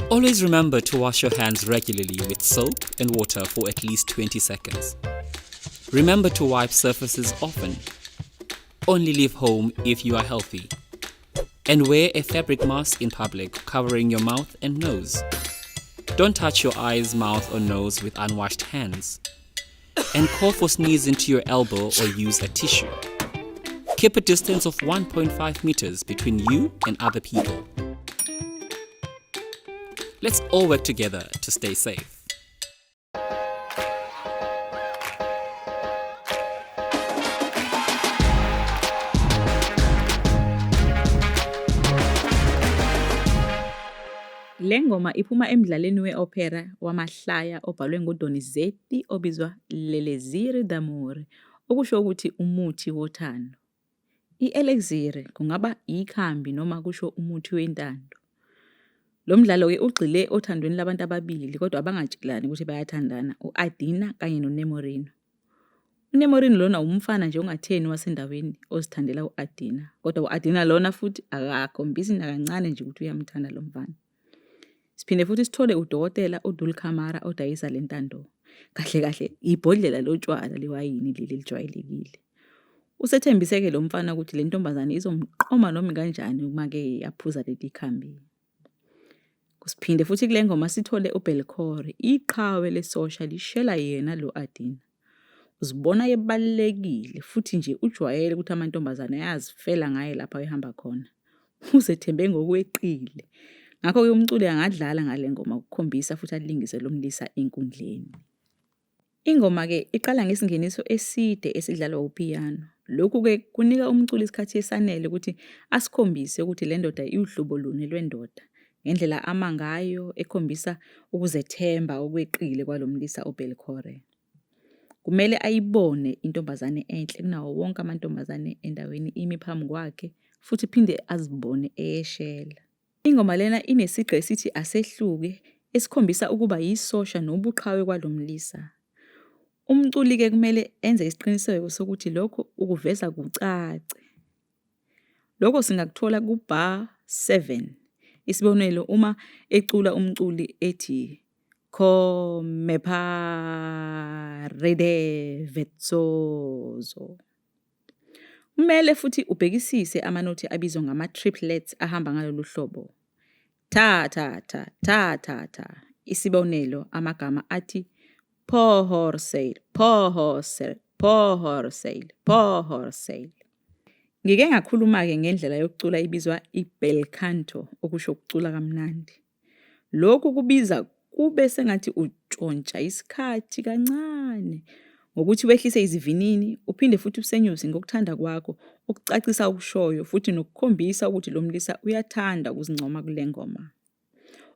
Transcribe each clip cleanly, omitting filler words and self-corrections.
Always remember to wash your hands regularly with soap and water for at least 20 seconds. Remember to wipe surfaces often. Only leave home if you are healthy. And wear a fabric mask in public, covering your mouth and nose. Don't touch your eyes, mouth or nose with unwashed hands. And cough or sneeze into your elbow or use a tissue. Keep a distance of 1.5 meters between you and other people. Let's all work together to stay safe. Le ngoma iphuma emdlalweni we-opera wamahlaya obhalwe nguDonizetti obizwa l'Elixir d'Amour, okusho ukuthi umuthi wothando. I-elixir kungaba ikhambi noma kusho umuthi wentando. Lo mdlalo-ke ugxile othandweni labantu ababili kodwa abangatshelani ukuthi bayathandana, u-Adina kanye noNemorino. UNemorino lona umfana nje ongatheni wasendaweni ozithandela u-Adina, kodwa u-Adina lona futhi akakhombisi nakancane nje ukuthi uyamthanda lo mfana. Siphinde futhi sithole udokotela uDulcamara odayisa lentando. Kahle kahle ibhodlela lotshwala liwayini leli lijwayelekile. Usethembiseke lo mfana ukuthi le ntombazane izomqoma noma kanjani uma-ke yaphuza leli khambi. Kusiphinde futhi kule ngoma sithole uBelcore, iqhawe lesosha lishela yena lo Adina. Uzibona ebalekile futhi nje ujwayele ukuthi amantombazane ayazifela ngaye lapha ehamba khona. Uzethembe ngokweqile. Ngakho-ke umculi angadlala ngale ngoma ukukhombisa futhi alingise lo mlisa enkundleni. Ingoma-ke iqala ngesingeniso eside esidlalwa upiano. Lokhu-ke kunika umculi isikhathi esanele ukuthi asikhombise ukuthi le ndoda iwuhlobo luni lwendoda, ngendlela ama ngayo ekhombisa ukuzethemba okweqile kwalo mlisa uBelcore. Kumele ayibone intombazane enhle kunawo wonke amantombazane endaweni imi phambi kwakhe futhi phinde azibone eyeshela. Ingoma lena inesigqi esithi asehluke esikhombisa ukuba yisosha nobuqhawe kwalo mlisa. Umculi-ke kumele enze isiqiniseko sokuthi lokho ukuveza kucace. Lokho singakuthola ku-bar 7. Isibonelo uma ecula umculi ethi uCome Paride vetsozo. Kumele futhi ubhekisise amanothi abizwa ngama-triplets ahamba ngalolu hlobo. Ta ta ta ta ta ta. Isibonelo amagama athi pohorseil, pohorseil, pohorseil, pohorseil. Ngike ngakhuluma-ke ngendlela yokucula ibizwa i-bel canto, okusho ukucula kamnandi. Lokhu kubiza kube sengathi utshontsha isikhathi kancane ngokuthi wehlise izivinini, uphinde futhi usenyuse ngokuthanda kwakho, ukucacisa ukushoyo futhi nokukhombisa ukuthi lo mlisa uyathanda ukuzincoma kule ngoma.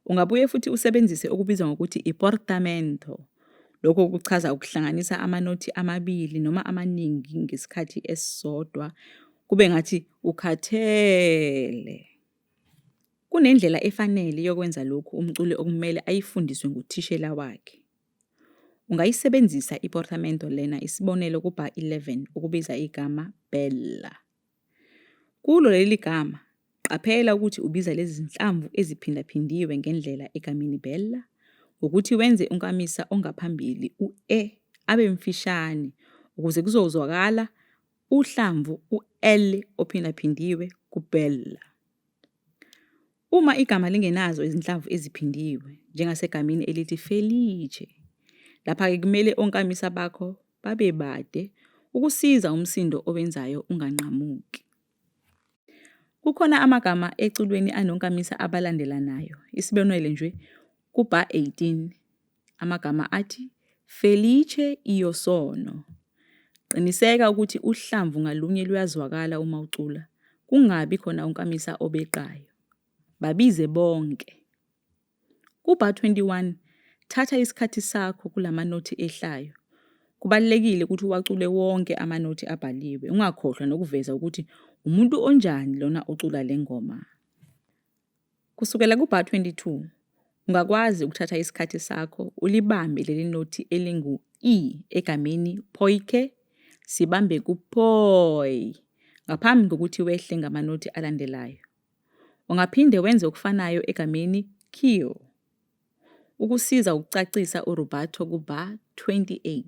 Ungabuye futhi usebenzise okubizwa ngokuthi iportamento. Lokho kuchaza ukuhlanganisa amanothi amabili noma amaningi ngesikhathi esisodwa, kube ngathi ukhathele. Kunendlela efanele yokwenza lokhu umculi okumele ayifundiswe nguthishela wakhe. Ungayisebenzisa iportamento lena, isibonelo kubar 11 ukubiza igama bella. Kulo leli gama qaphela ukuthi ubiza lezi zinhlamvu eziphindaphindiwe ngendlela egamini bella, ukuthi wenze unkamisa ongaphambili u-e abe mfishane ukuze kuzozwakala uhlamvu u-l ophindaphindiwe kubella. Uma igama lingenazo izinhlamvu eziphindiwe njengasegamini elithi felice, lapha-ke kumele onkamisa bakho babe bade ukusiza umsindo owenzayo unganqamuki. Kukhona amagama eculweni anonkamisa abalandelanayo. Isibonelo nje kubar 18 amagama athi felice io sono. Qiniseka ukuthi uhlamvu ngalunye luyazwakala uma ucula, kungabi khona unkamisa obeqayo. Babize bonke. Kubar 21 thatha isikhathi sakho kulamanothi ehlayo. Kubalekile ukuthi uwacule wonke amanothi abhaliwe, ungakhohlwa nokuveza ukuthi umuntu onjani lona ucula le ngoma. Kusukela kubar 22 ungakwazi ukuthatha isikhathi sakho ulibambe leli nothi elingu E egameni poike, sibambe kupoi ngaphambi kokuthi wehle ngamanothi alandelayo. Ungaphinde wenze okufanayo egameni kio, ukusiza ukucacisa urubato kubar 28.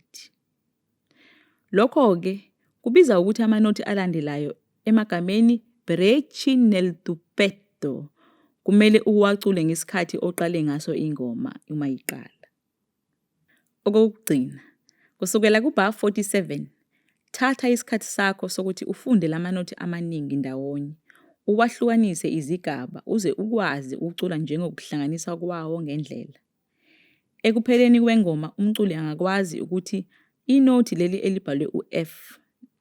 Lokho-ke kubiza ukuthi amanothi alandelayo emagameni brechi nel tupeto kumele uwacule ngesikhathi oqale ngaso ingoma uma iqala. Okokugcina, kusukela kubar 47, thatha isikhathi sakho sokuthi ufunde lamanothi amaningi ndawonye, uwahlukanise izigaba uze ukwazi ukucula njengokuhlanganisa kwawo ngendlela. Ekupheleni kwengoma umculi angakwazi ukuthi inothi leli elibhalwe u-F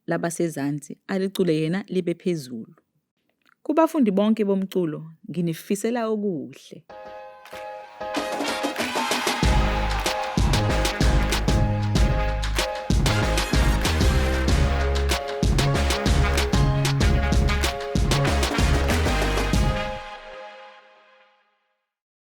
labasezansi alicule yena libe phezulu. Kubafundi bonke bomculo, nginifisela okuhle.